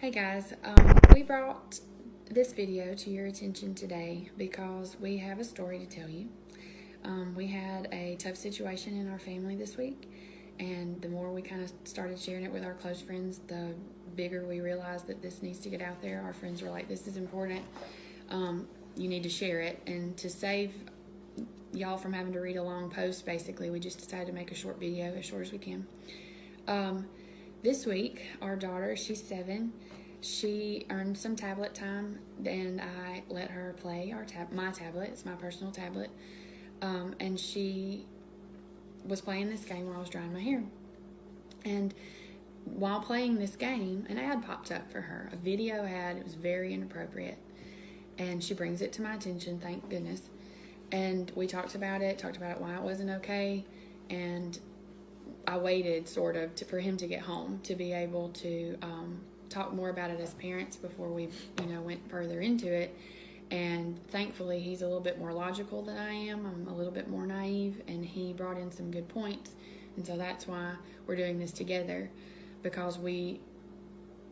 Hey guys, we brought this video to your attention today because we have a story to tell you. We had a tough situation in our family this week, and the more we kind of started sharing it with our close friends, the bigger we realized that this needs to get out there. Our friends were like, this is important, you need to share it. And to save y'all from having to read a long post, basically, we just decided to make a short video, as short as we can. This week, our daughter, she's 7, she earned some tablet time, and I let her play my tablet. It's my personal tablet. And she was playing this game where I was drying my hair. And while playing this game, an ad popped up for her, a video ad. It was very inappropriate. And she brings it to my attention, thank goodness. And we talked about it, why it wasn't okay. And I waited sort of for him to get home to be able to talk more about it as parents before we went further into it. And thankfully he's a little bit more logical than I am. I'm a little bit more naive, and he brought in some good points. And so that's why we're doing this together, because we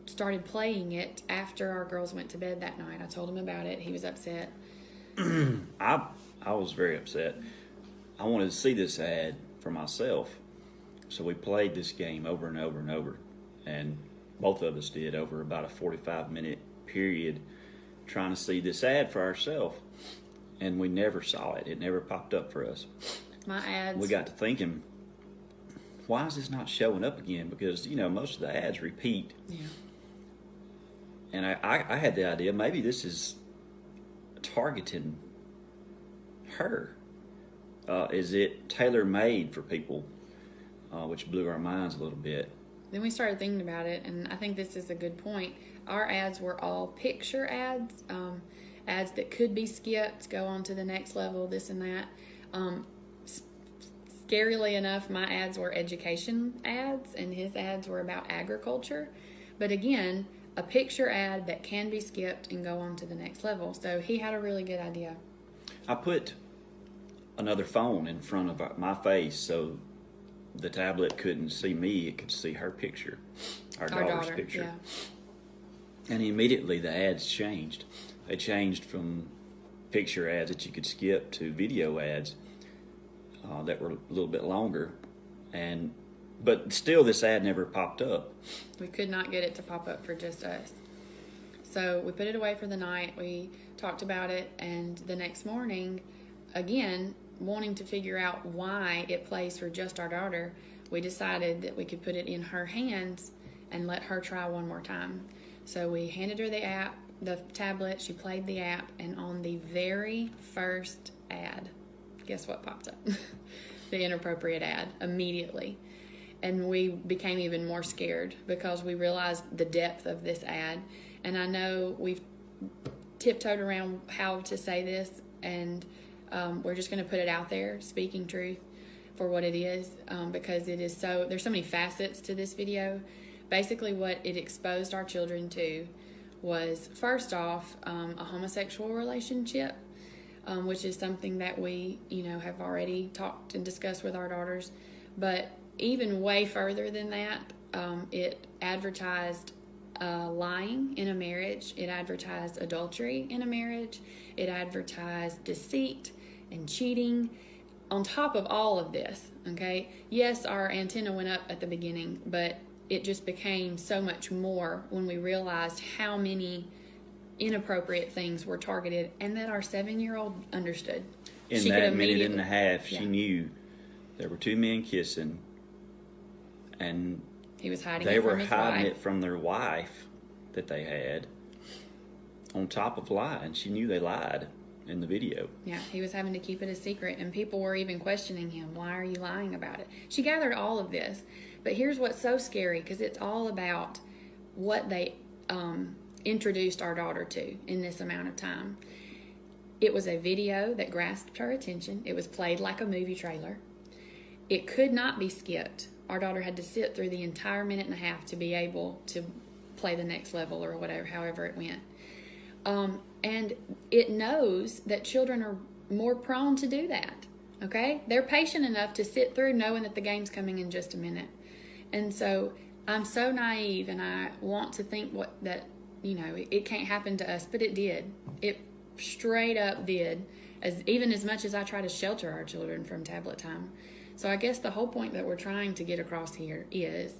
started playing it after our girls went to bed that night. I told him about it. He was upset. I was very upset. I wanted to see this ad for myself. So we played this game over and over and over, and both of us did over about a 45-minute period trying to see this ad for ourselves, and we never saw it. It never popped up for us. My ads. We got to thinking, why is this not showing up again? Because, most of the ads repeat. Yeah. And I had the idea, maybe this is targeting her. Is it tailor-made for people? Which blew our minds a little bit. Then we started thinking about it, and I think this is a good point. Our ads were all picture ads, ads that could be skipped, go on to the next level, this and that. Scarily enough, my ads were education ads, and his ads were about agriculture. But again, a picture ad that can be skipped and go on to the next level. So he had a really good idea. I put another phone in front of my face so the tablet couldn't see me, it could see her picture, our daughter's picture. Yeah. And immediately the ads changed. They changed from picture ads that you could skip to video ads that were a little bit longer. But still this ad never popped up. We could not get it to pop up for just us. So we put it away for the night. We talked about it, and the next morning, again, wanting to figure out why it plays for just our daughter, we decided that we could put it in her hands and let her try one more time. So we handed her the tablet, she played the app, and on the very first ad, guess what popped up? The inappropriate ad, immediately. And we became even more scared because we realized the depth of this ad. And I know we've tiptoed around how to say this, and we're just going to put it out there, speaking truth for what it is, because it is there's so many facets to this video. Basically what it exposed our children to was, first off, a homosexual relationship, which is something that we, have already talked and discussed with our daughters. But even way further than that, it advertised lying in a marriage. It advertised adultery in a marriage. It advertised deceit and cheating. On top of all of this, okay, yes, our antenna went up at the beginning, but it just became so much more when we realized how many inappropriate things were targeted, and that our 7-year-old understood. In that minute and a half, she knew there were two men kissing, and he was hiding they it from were his hiding wife. it from their wife that they had, on top of lying. She knew they lied in the video. Yeah, he was having to keep it a secret, and people were even questioning him. Why are you lying about it? She gathered all of this, but here's what's so scary, because it's all about what they introduced our daughter to in this amount of time. It was a video that grasped her attention. It was played like a movie trailer. It could not be skipped. Our daughter had to sit through the entire minute and a half to be able to play the next level, or whatever, however it went. And it knows that children are more prone to do that, okay? They're patient enough to sit through knowing that the game's coming in just a minute. And so I'm so naive, and I want to think that it can't happen to us, but it did. It straight up did, even as much as I try to shelter our children from tablet time. So I guess the whole point that we're trying to get across here is,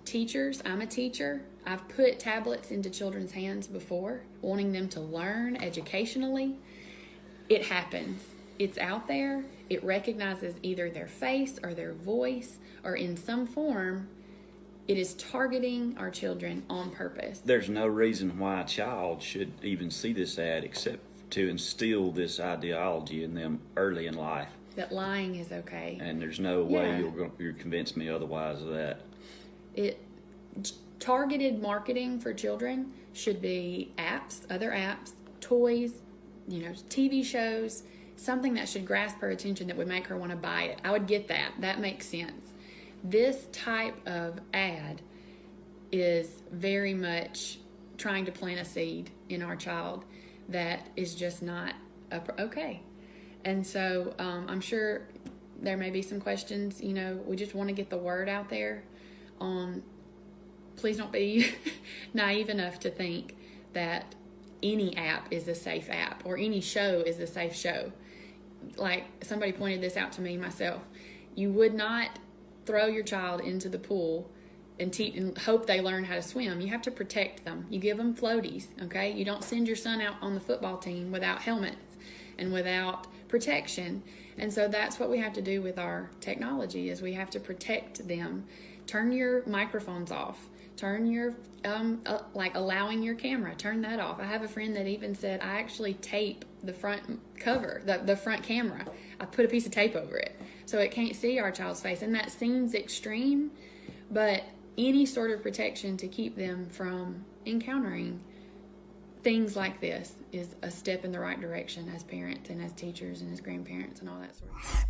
teachers, I'm a teacher. I've put tablets into children's hands before, wanting them to learn educationally. It happens. It's out there. It recognizes either their face or their voice, or in some form, it is targeting our children on purpose. There's no reason why a child should even see this ad except to instill this ideology in them early in life. That lying is okay. And there's no way you'll convince me otherwise of that. Targeted marketing for children should be apps, other apps, toys, TV shows, something that should grasp her attention that would make her want to buy it. I would get that. That makes sense. This type of ad is very much trying to plant a seed in our child that is just not okay. And so I'm sure there may be some questions. We just want to get the word out there on, please don't be naive enough to think that any app is a safe app or any show is a safe show. Like somebody pointed this out to me myself. You would not throw your child into the pool and hope they learn how to swim. You have to protect them. You give them floaties, okay? You don't send your son out on the football team without helmets and without protection. And so that's what we have to do with our technology, is we have to protect them. Turn your microphones off. Turn your, allowing your camera, turn that off. I have a friend that even said, I actually tape the front cover, the front camera. I put a piece of tape over it so it can't see our child's face. And that seems extreme, but any sort of protection to keep them from encountering things like this is a step in the right direction as parents and as teachers and as grandparents and all that sort of stuff.